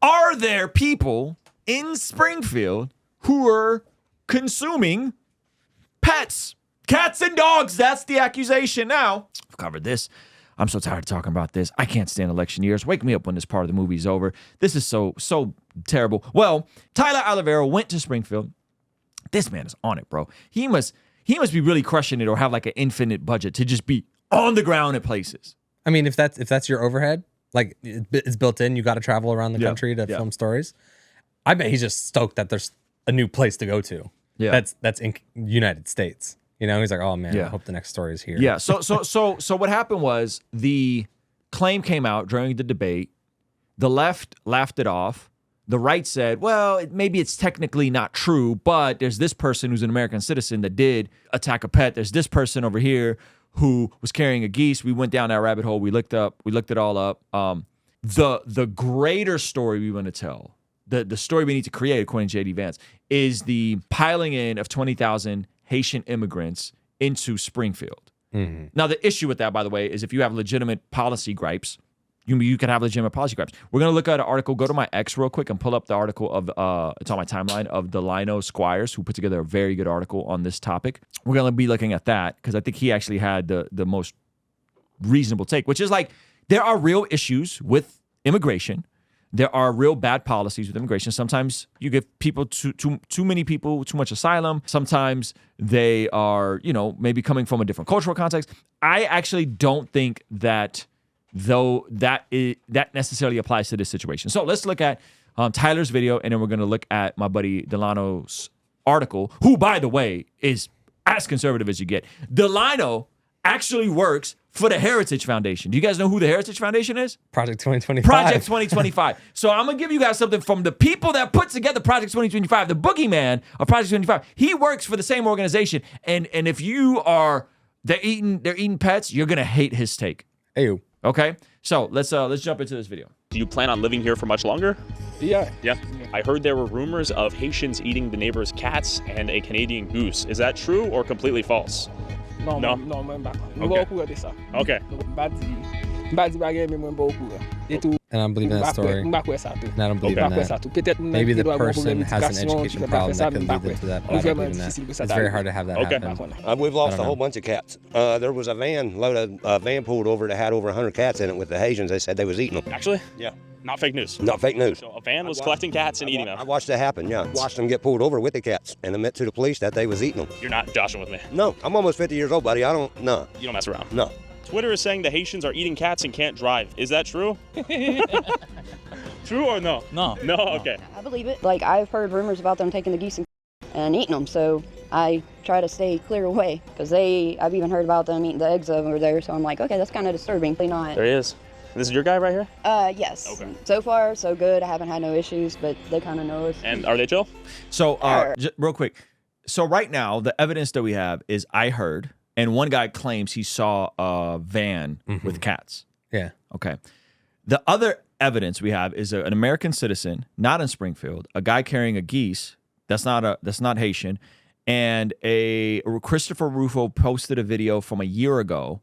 are there people in Springfield who are consuming pets, cats and dogs? That's the accusation. Now, I've covered this. I'm so tired of talking about this. I can't stand election years. Wake me up when this part of the movie's over. This is so terrible. Well, Tyler Oliveira went to Springfield. This man is on it, bro. He must be really crushing it or have like an infinite budget to just be on the ground at places. I mean, if that's your overhead, like it's built in, you got to travel around the country to film stories. I bet he's just stoked that there's a new place to go to. Yeah, that's in United States. You know, he's like, oh man, I hope the next story is here. Yeah. So what happened was the claim came out during the debate. The left laughed it off. The right said, well, maybe it's technically not true, but there's this person who's an American citizen that did attack a pet. There's this person over here who was carrying a geese. We went down that rabbit hole. We looked it all up. The greater story we want to tell, the story we need to create, according to JD Vance, is the piling in of 20,000 Haitian immigrants into Springfield. Mm-hmm. Now, the issue with that, by the way, is if you have legitimate policy gripes, you can have legitimate policy gripes. We're going to look at an article. Go to my X real quick and pull up the article of, it's on my timeline, of Delino Squires, who put together a very good article on this topic. We're going to be looking at that because I think he actually had the most reasonable take, which is like, there are real issues with immigration. There are real bad policies with immigration. Sometimes you give people too many people too much asylum. Sometimes they are, maybe coming from a different cultural context. I actually don't think that that necessarily applies to this situation. So let's look at Tyler's video, and then we're going to look at my buddy Delano's article, who, by the way, is as conservative as you get. Delano actually works for the Heritage Foundation. Do you guys know who the Heritage Foundation is? Project 2025. Project 2025. So I'm going to give you guys something from the people that put together Project 2025, the boogeyman of Project 2025. He works for the same organization. And if you are, they're eating pets, you're going to hate his take. Ew. Okay? So let's jump into this video. Do you plan on living here for much longer? Yeah. I heard there were rumors of Haitians eating the neighbor's cats and a Canadian goose. Is that true or completely false? No. Okay. And I'm believing that story. And I don't believe in that. Maybe the person has an education problem that could lead them to that, but I don't believe in that. It's very hard to have that happen. We've lost a whole bunch of cats. There was a van pulled over that had over 100 cats in it with the Haitians. They said they was eating them. Actually? Yeah. Not fake news? Not fake news. So a van was collecting cats and eating them? I watched it happen, yeah. Watched them get pulled over with the cats and admit to the police that they was eating them. You're not joshing with me? No. I'm almost 50 years old, buddy. No. You don't mess around? No. Twitter is saying the Haitians are eating cats and can't drive. Is that true? True or no? No. No? Okay. I believe it. Like, I've heard rumors about them taking the geese and eating them, so I try to stay clear away because I've even heard about them eating the eggs over there, so I'm like, okay, that's kind of disturbing. There he is. This is your guy right here? Yes. Okay. So far, so good. I haven't had no issues, but they kind of know us. And are they chill? So, just real quick. So right now, the evidence that we have is I heard, and one guy claims he saw a van with cats. Yeah. Okay. The other evidence we have is an American citizen, not in Springfield, a guy carrying a geese. That's not Haitian. And Christopher Rufo posted a video from a year ago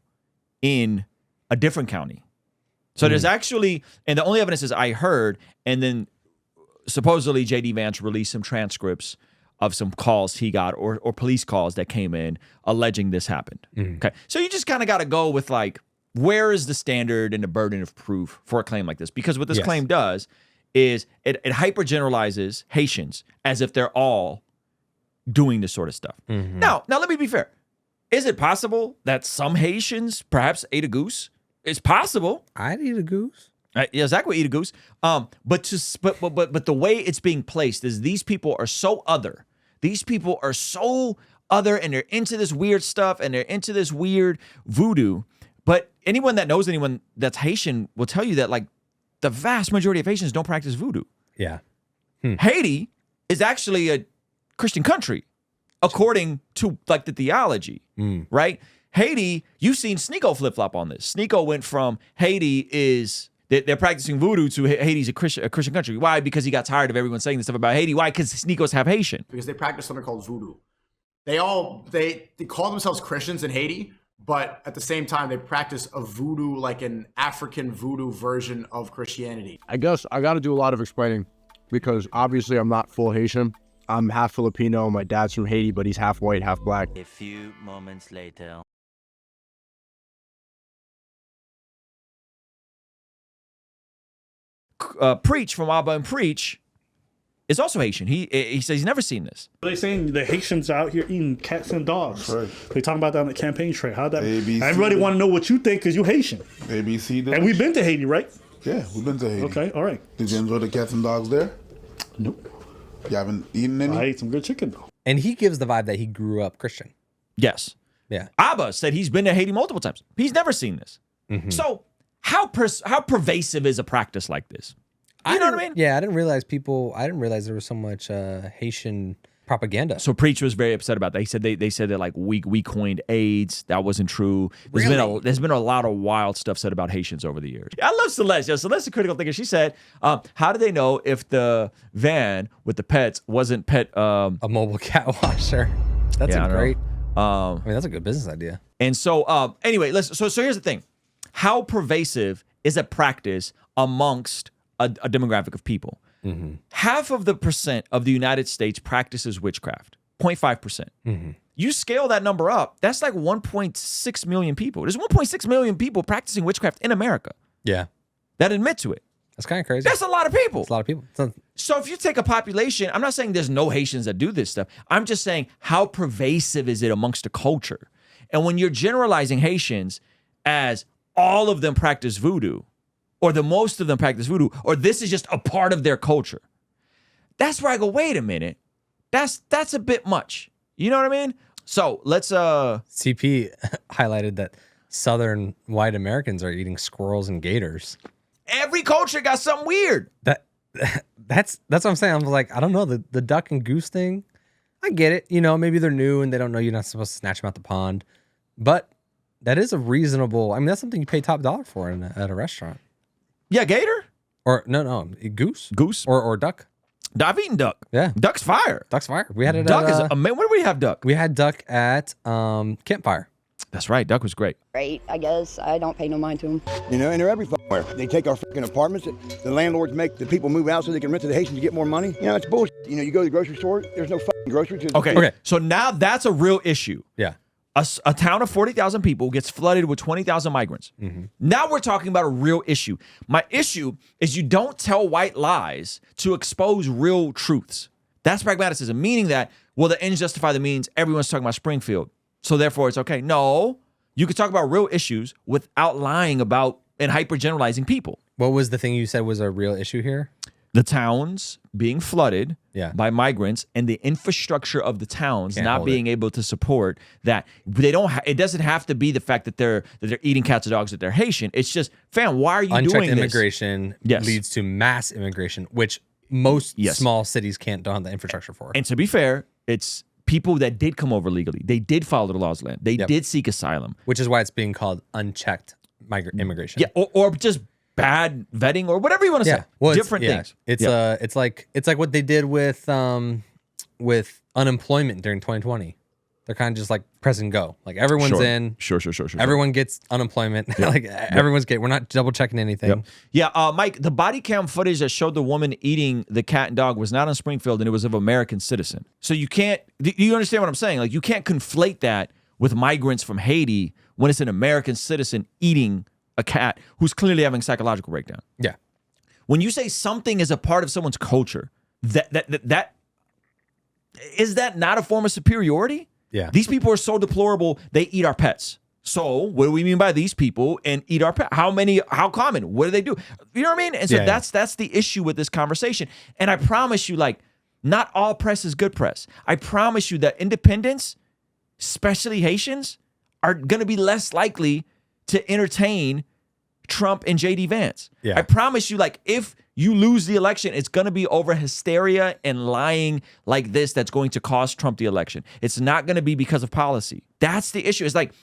in a different county. So there's actually, and the only evidence is I heard, and then supposedly JD Vance released some transcripts of some calls he got or police calls that came in alleging this happened. Okay. So you just kind of got to go with like, where is the standard and the burden of proof for a claim like this? Because what this claim does is it hyper generalizes Haitians as if they're all doing this sort of stuff. Now let me be fair. Is it possible that some Haitians perhaps ate a goose? It's possible. I'd eat a goose. Yeah, Zach would eat a goose. But the way it's being placed is these people are so other. These people are so other, and they're into this weird stuff, and they're into this weird voodoo. But anyone that knows anyone that's Haitian will tell you that like the vast majority of Haitians don't practice voodoo. Yeah. Haiti is actually a Christian country, according to like the theology, right? Haiti, you've seen Sneeko flip-flop on this. Sneeko went from Haiti is, they're practicing voodoo to Haiti's a Christian country. Why? Because he got tired of everyone saying this stuff about Haiti. Why? Because Sneekos have Haitian. Because they practice something called voodoo. They call themselves Christians in Haiti, but at the same time, they practice a voodoo, like an African voodoo version of Christianity. I guess I got to do a lot of explaining because obviously I'm not full Haitian. I'm half Filipino. My dad's from Haiti, but he's half white, half black. A few moments later. Preach from Abba and Preach is also Haitian. He says he's never seen this. They saying the Haitians are out here eating cats and dogs. Right. They talking about that on the campaign trail. How that? ABC, everybody want to know what you think because you Haitian. ABC. And we've been to Haiti, right? Yeah, we've been to Haiti. Okay, all right. Did you enjoy the cats and dogs there? Nope. You haven't eaten any? I ate some good chicken though. And he gives the vibe that he grew up Christian. Yes. Yeah. Abba said he's been to Haiti multiple times. He's never seen this. Mm-hmm. So how pervasive is a practice like this? You know what I mean? Yeah, I didn't realize there was so much Haitian propaganda. So Preach was very upset about that. He said they said that like we coined AIDS. That wasn't true. There's been a lot of wild stuff said about Haitians over the years. I love Celeste. Yo, Celeste, a critical thinker. She said, how do they know if the van with the pets wasn't a mobile cat washer? That's great. I mean, that's a good business idea. And so anyway, so here's the thing. How pervasive is a practice amongst a demographic of people? Mm-hmm. Half of the percent of the United States practices witchcraft, 0.5%. Mm-hmm. You scale that number up, that's like 1.6 million people. There's 1.6 million people practicing witchcraft in America. Yeah. That admit to it. That's kind of crazy. That's a lot of people. That's a lot of people. So if you take a population, I'm not saying there's no Haitians that do this stuff. I'm just saying how pervasive is it amongst the culture? And when you're generalizing Haitians as all of them practice voodoo, or the most of them practice voodoo, or this is just a part of their culture, that's where I go, wait a minute. That's a bit much. You know what I mean? So let's CP highlighted that Southern white Americans are eating squirrels and gators. Every culture got something weird. That's what I'm saying. I'm like, I don't know, the duck and goose thing. I get it. You know, maybe they're new and they don't know you're not supposed to snatch them out the pond. But that is a reasonable, I mean, that's something you pay top dollar for at a restaurant. Yeah, gator? Or no, goose. Goose? Or duck. I've eaten duck. Yeah. Duck's fire. Duck's fire. We had it duck at, is amazing. Where do we have duck? We had duck at Campfire. That's right. Duck was great. Great, I guess. I don't pay no mind to them. You know, and they're everywhere. They take our freaking apartments. The landlords make the people move out so they can rent to the Haitians to get more money. You know, it's bullshit. You know, you go to the grocery store, there's no fucking groceries. Okay. So now that's a real issue. Yeah. A town of 40,000 people gets flooded with 20,000 migrants. Mm-hmm. Now we're talking about a real issue. My issue is you don't tell white lies to expose real truths. That's pragmaticism, meaning that, well, the ends justify the means. Everyone's talking about SpringField, so therefore it's okay. No, you can talk about real issues without lying about and hypergeneralizing people. What was the thing you said was a real issue here? The towns being flooded by migrants and the infrastructure of the towns not being able to support that. They don't. It doesn't have to be the fact that they're eating cats and dogs, that they're Haitian. It's just, fam, why are you Unchecked doing this? immigration leads to mass immigration, which most small cities don't have the infrastructure for. And to be fair, it's people that did come over legally. They did follow the laws of the land. They did seek asylum, which is why it's being called unchecked immigration. Yeah, or just bad vetting or whatever you want to say. Well, different things. It's like what they did with unemployment during 2020. They're kind of just like press and go. Like everyone's in. Sure. Everyone gets unemployment. Like everyone's getting. We're not double checking anything. Yeah, Mike. The body cam footage that showed the woman eating the cat and dog was not on SpringField, and it was of an American citizen. So you can't. You understand what I'm saying? Like you can't conflate that with migrants from Haiti when it's an American citizen eating a cat who's clearly having psychological breakdown. Yeah. When you say something is a part of someone's culture, that is that not a form of superiority? Yeah. These people are so deplorable, they eat our pets. So what do we mean by these people and eat our pet? How common? What do they do? You know what I mean? And so that's the issue with this conversation. And I promise you, like, not all press is good press. I promise you that independents, especially Haitians, are going to be less likely to entertain Trump and JD Vance. Yeah. I promise you, like, if you lose the election, it's going to be over hysteria and lying like this that's going to cost Trump the election. It's not going to be because of policy. That's the issue. It's like,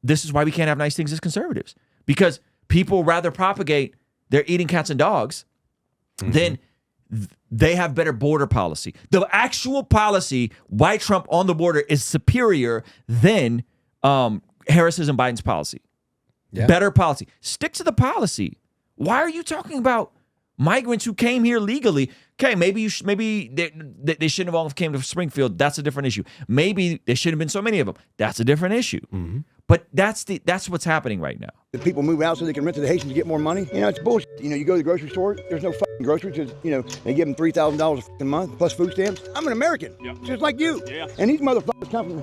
this is why we can't have nice things as conservatives, because people rather propagate they're eating cats and dogs than they have better border policy. The actual policy by Trump on the border is superior than Harris's and Biden's policy. Yeah. Better policy. Stick to the policy. Why are you talking about migrants who came here legally? Okay, maybe they shouldn't have all came to Springfield. That's a different issue. Maybe there shouldn't have been so many of them. That's a different issue. But that's what's happening right now. The people move out so they can rent to the Haitians to get more money. You know, it's bullshit. You know, you go to the grocery store, there's no fucking groceries. Because, you know, they give them $3,000 a fucking month plus food stamps. I'm an American, just like you. Yeah. And these motherfuckers come from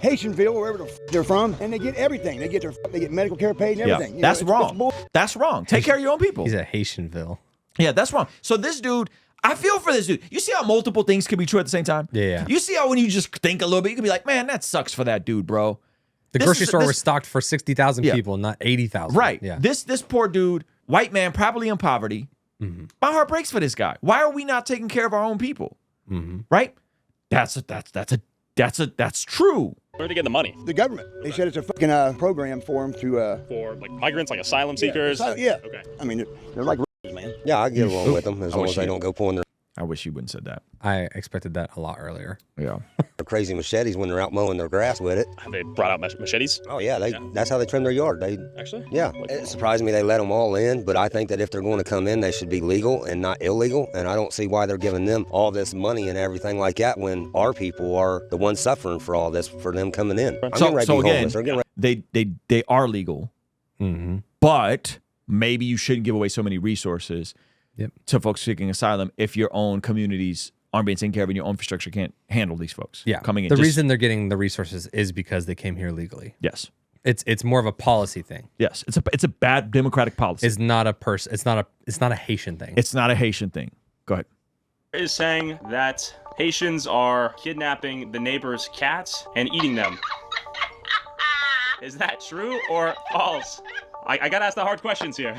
Haitianville, wherever the they're from, and they get everything. They get medical care paid and everything. You That's know, wrong. That's wrong. Take care of your own people. He's at Haitianville. Yeah, that's wrong. So this dude, I feel for this dude. You see how multiple things can be true at the same time? Yeah. You see how when you just think a little bit, you can be like, man, that sucks for that dude, bro. The grocery store was stocked for 60,000 people, not 80,000. Right. Yeah. This poor dude, white man, probably in poverty. My heart breaks for this guy. Why are we not taking care of our own people? Right? That's true. Where to get the money? The government. They said it's a fucking program for them to for like migrants, like asylum seekers. Yeah. Okay. I mean, they're like man. Yeah, I get along with them as long as they don't go pulling their I wish you wouldn't said that. I expected that a lot earlier. Yeah. crazy machetes when they're out mowing their grass with it. Have they brought out machetes? Oh yeah, that's how they trim their yard. They actually. Yeah, it surprised me they let them all in, but I think that if they're going to come in, they should be legal and not illegal. And I don't see why they're giving them all this money and everything like that when our people are the ones suffering for all this for them coming in. So again, they are legal, but maybe you shouldn't give away so many resources to folks seeking asylum if your own communities aren't being taken care of and your own infrastructure can't handle these folks coming in. The reason they're getting the resources is because they came here legally. Yes. It's more of a policy thing. Yes. It's a bad democratic policy. It's not a person. It's not a Haitian thing. It's not a Haitian thing. Go ahead. Is saying that Haitians are kidnapping the neighbors' cats and eating them. Is that true or false? I gotta ask the hard questions here.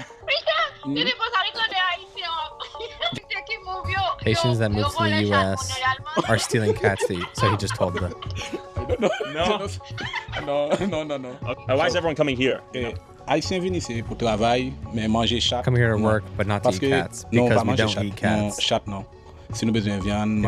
Haitians that moved to the U.S. are stealing cats to eat. So he just told them. No. Why is everyone coming here? Come here to work, but not to eat cats because we don't eat cats. If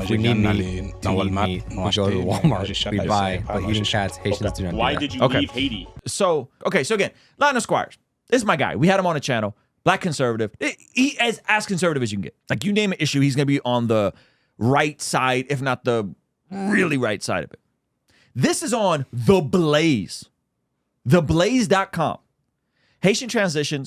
we need meat, we go to Walmart, we buy, but eating cats, Haitians do not do that. Why did you leave Haiti? So again, Lionel Squires. This is my guy. We had him on the channel. Black conservative. He is as conservative as you can get. Like, you name an issue, he's going to be on the right side, if not the really right side of it. This is on The Blaze. TheBlaze.com. Haitian transition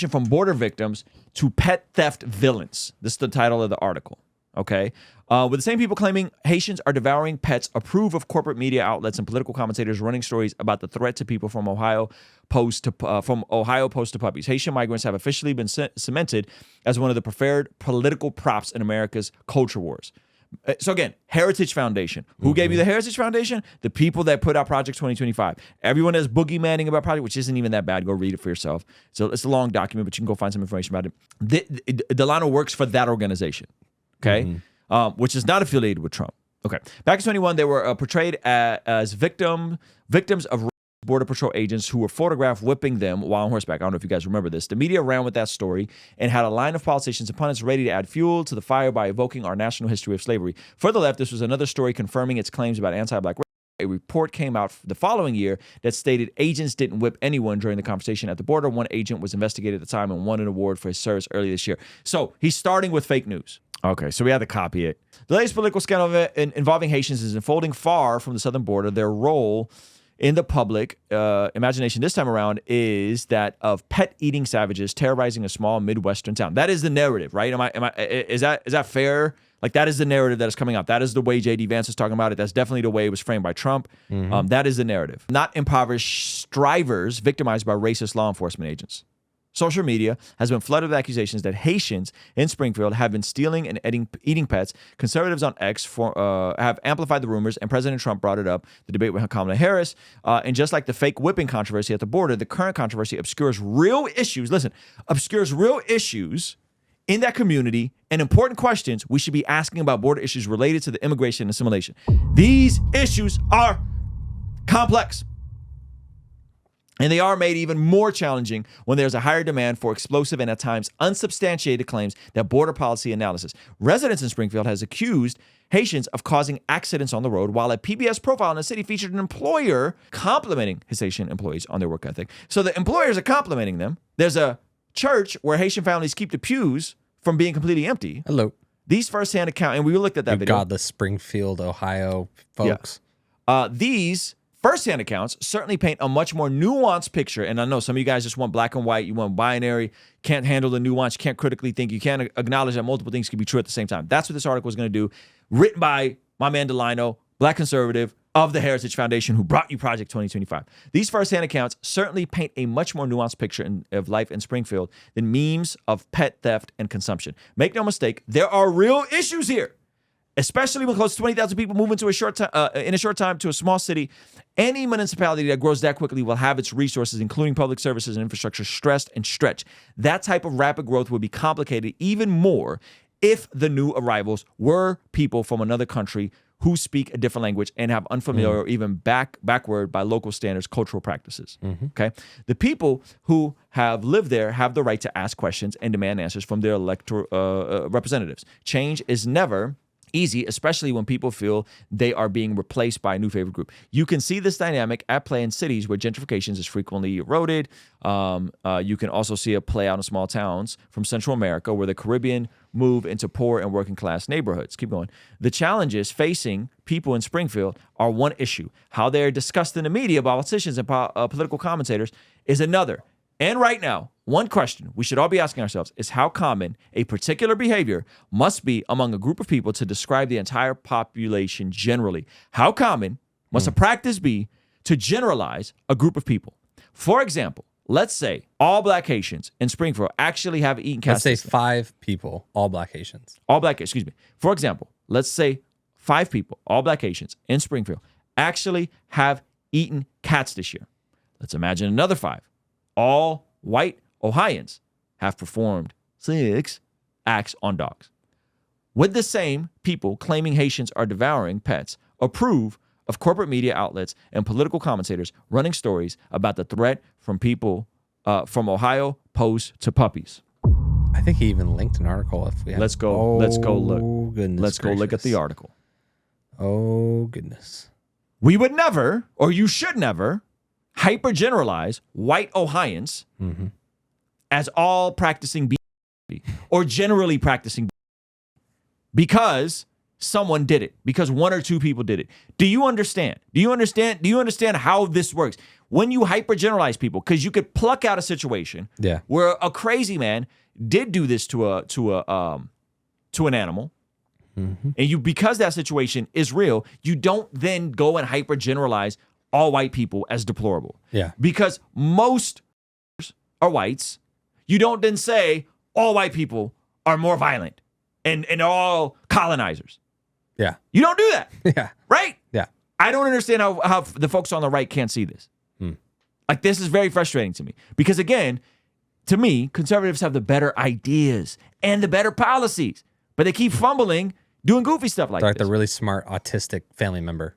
from border victims to pet theft villains. This is the title of the article. Okay. With the same people claiming Haitians are devouring pets, approve of corporate media outlets and political commentators running stories about the threat to people from Ohio Post to puppies. Haitian migrants have officially been cemented as one of the preferred political props in America's culture wars. So again, Heritage Foundation. Who gave you the Heritage Foundation? The people that put out Project 2025. Everyone is boogeymanning about Project, which isn't even that bad. Go read it for yourself. So it's a long document, but you can go find some information about it. Delano works for that organization. Okay. Which is not affiliated with Trump. Okay. Back in 2021, they were portrayed as victims of Border Patrol agents who were photographed whipping them while on horseback. I don't know if you guys remember this. The media ran with that story and had a line of politicians and pundits ready to add fuel to the fire by evoking our national history of slavery. For the left, this was another story confirming its claims about anti-black racism. A report came out the following year that stated agents didn't whip anyone during the conversation at the border. One agent was investigated at the time and won an award for his service earlier this year. So he's starting with fake news. Okay, so we had to copy it. The latest political scandal involving Haitians is unfolding far from the southern border. Their role in the public imagination this time around is that of pet-eating savages terrorizing a small Midwestern town. That is the narrative, right? Is that fair? Like, that is the narrative that is coming out. That is the way J.D. Vance is talking about it. That's definitely the way it was framed by Trump. That is the narrative. Not impoverished drivers victimized by racist law enforcement agents. Social media has been flooded with accusations that Haitians in Springfield have been stealing and eating pets. Conservatives on X have amplified the rumors, and President Trump brought it up, the debate with Kamala Harris. And just like the fake whipping controversy at the border, the current controversy obscures real issues. Listen, obscures real issues in that community and important questions we should be asking about border issues related to the immigration and assimilation. These issues are complex. And they are made even more challenging when there's a higher demand for explosive and at times unsubstantiated claims that border policy analysis. Residents in Springfield has accused Haitians of causing accidents on the road, while a PBS profile in the city featured an employer complimenting his Haitian employees on their work ethic. So the employers are complimenting them. There's a church where Haitian families keep the pews from being completely empty. Hello. These firsthand accounts, and we looked at that video. God, the Springfield, Ohio folks. Yeah. These first-hand accounts certainly paint a much more nuanced picture. And I know some of you guys just want black and white. You want binary, can't handle the nuance, can't critically think. You can't acknowledge that multiple things can be true at the same time. That's what this article is going to do. Written by my man Delino, black conservative of the Heritage Foundation, who brought you Project 2025. These first-hand accounts certainly paint a much more nuanced picture of life in Springfield than memes of pet theft and consumption. Make no mistake, there are real issues here. Especially when close to 20,000 people move into in a short time to a small city. Any municipality that grows that quickly will have its resources, including public services and infrastructure, stressed and stretched. That type of rapid growth would be complicated even more if the new arrivals were people from another country who speak a different language and have unfamiliar or even backward by local standards cultural practices. Okay, the people who have lived there have the right to ask questions and demand answers from their representatives. Change is never easy, especially when people feel they are being replaced by a new favorite group. You can see this dynamic at play in cities where gentrification is frequently eroded. You can also see it play out in small towns from Central America where the Caribbean move into poor and working class neighborhoods. Keep going. The challenges facing people in Springfield are one issue. How they are discussed in the media by politicians and political commentators is another. And right now, one question we should all be asking ourselves is how common a particular behavior must be among a group of people to describe the entire population generally. How common must a practice be to generalize a group of people? For example, let's say all black Haitians in Springfield actually have eaten cats. Let's say 5 people, all black Haitians. For example, let's say 5 people, all black Haitians in Springfield, actually have eaten cats this year. Let's imagine another 5. All white Ohioans have performed 6 acts on dogs. Would the same people claiming Haitians are devouring pets approve of corporate media outlets and political commentators running stories about the threat from people from Ohio posed to puppies? I think he even linked an article. If we have, let's go look. Goodness let's go look at the article. Oh goodness. We would never, or you should never, hypergeneralize white Ohioans as all practicing B or generally practicing B because someone did it, because 1 or 2 people did it. Do you understand? Do you understand how this works? When you hypergeneralize people, because you could pluck out a situation where a crazy man did do this to an animal, and you, because that situation is real, you don't then go and hypergeneralize all white people as deplorable. Yeah. Because most are whites. You don't then say all white people are more violent and all colonizers. Yeah. You don't do that. Yeah. Right? Yeah. I don't understand how the folks on the right can't see this. Like, this is very frustrating to me. Because again, to me, conservatives have the better ideas and the better policies, but they keep fumbling doing goofy stuff like They're this. like the really smart autistic family member.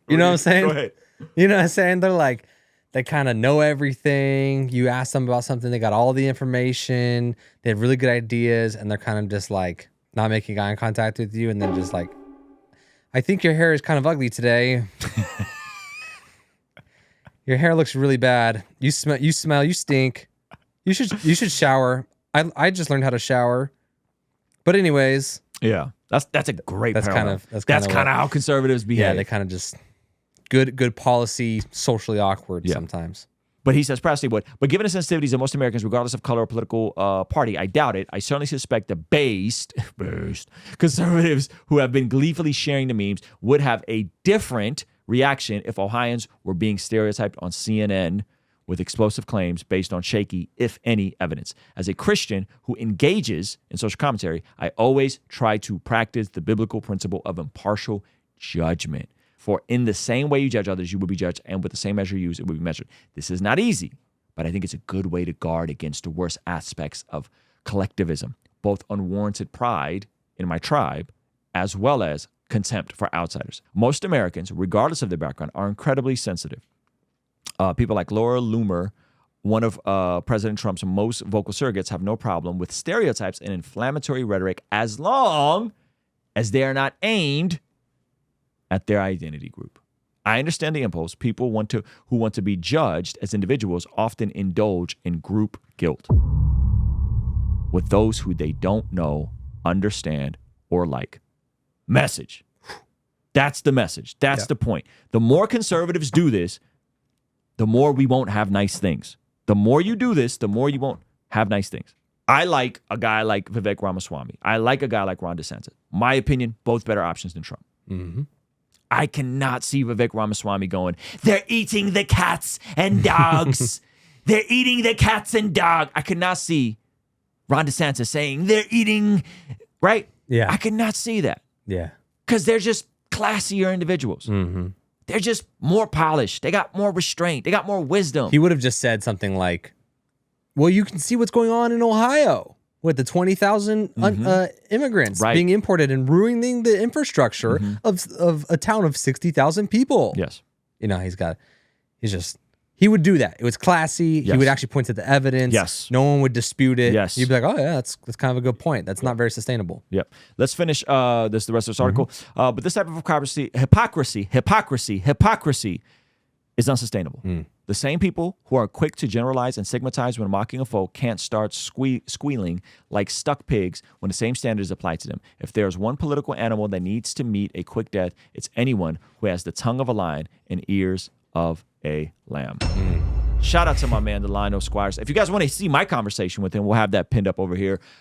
You know what I'm saying? Go ahead. You know what I'm saying? They're like, they kind of know everything. You ask them about something, they got all the information. They have really good ideas, and they're kind of just like not making eye contact with you, and then just like, I think your hair is kind of ugly today. Your hair looks really bad. You smell, you stink. You should shower. I just learned how to shower. But anyways, yeah, that's a great. That's parallel. that's kind of how conservatives behave. Yeah, they kind of just good policy, socially awkward sometimes. But he says, Presley would. But given the sensitivities of most Americans, regardless of color or political party, I doubt it. I certainly suspect the based conservatives who have been gleefully sharing the memes would have a different reaction if Ohioans were being stereotyped on CNN with explosive claims based on shaky, if any, evidence. As a Christian who engages in social commentary, I always try to practice the biblical principle of impartial judgment. For in the same way you judge others, you will be judged, and with the same measure you use, it will be measured. This is not easy, but I think it's a good way to guard against the worst aspects of collectivism, both unwarranted pride in my tribe, as well as contempt for outsiders. Most Americans, regardless of their background, are incredibly sensitive. People like Laura Loomer, one of President Trump's most vocal surrogates, have no problem with stereotypes and inflammatory rhetoric as long as they are not aimed at their identity group. I understand the impulse. People who want to be judged as individuals often indulge in group guilt with those who they don't know, understand, or like. Message. That's the message. That's the point. The more conservatives do this, the more we won't have nice things. The more you do this, the more you won't have nice things. I like a guy like Vivek Ramaswamy. I like a guy like Ron DeSantis. My opinion, both better options than Trump. Mm-hmm. I cannot see Vivek Ramaswamy going, they're eating the cats and dogs. They're eating the cats and dogs. I could not see Ron DeSantis saying they're eating, right? Yeah. I could not see that. Yeah. Because they're just classier individuals. Mm-hmm. They're just more polished. They got more restraint. They got more wisdom. He would have just said something like, well, you can see what's going on in Ohio with the 20,000 immigrants being imported and ruining the infrastructure of a town of 60,000 people. Yes. You know, he would do that. It was classy. Yes. He would actually point to the evidence. Yes. No one would dispute it. Yes. You'd be like, oh, yeah, that's kind of a good point. That's not very sustainable. Yep. Let's finish the rest of this article. But this type of hypocrisy is unsustainable. The same people who are quick to generalize and stigmatize when mocking a foe can't start squealing like stuck pigs when the same standard is applied to them. If there's one political animal that needs to meet a quick death, it's anyone who has the tongue of a lion and ears of a lamb. Shout out to my man, the Lionel Squires. If you guys want to see my conversation with him, we'll have that pinned up over here.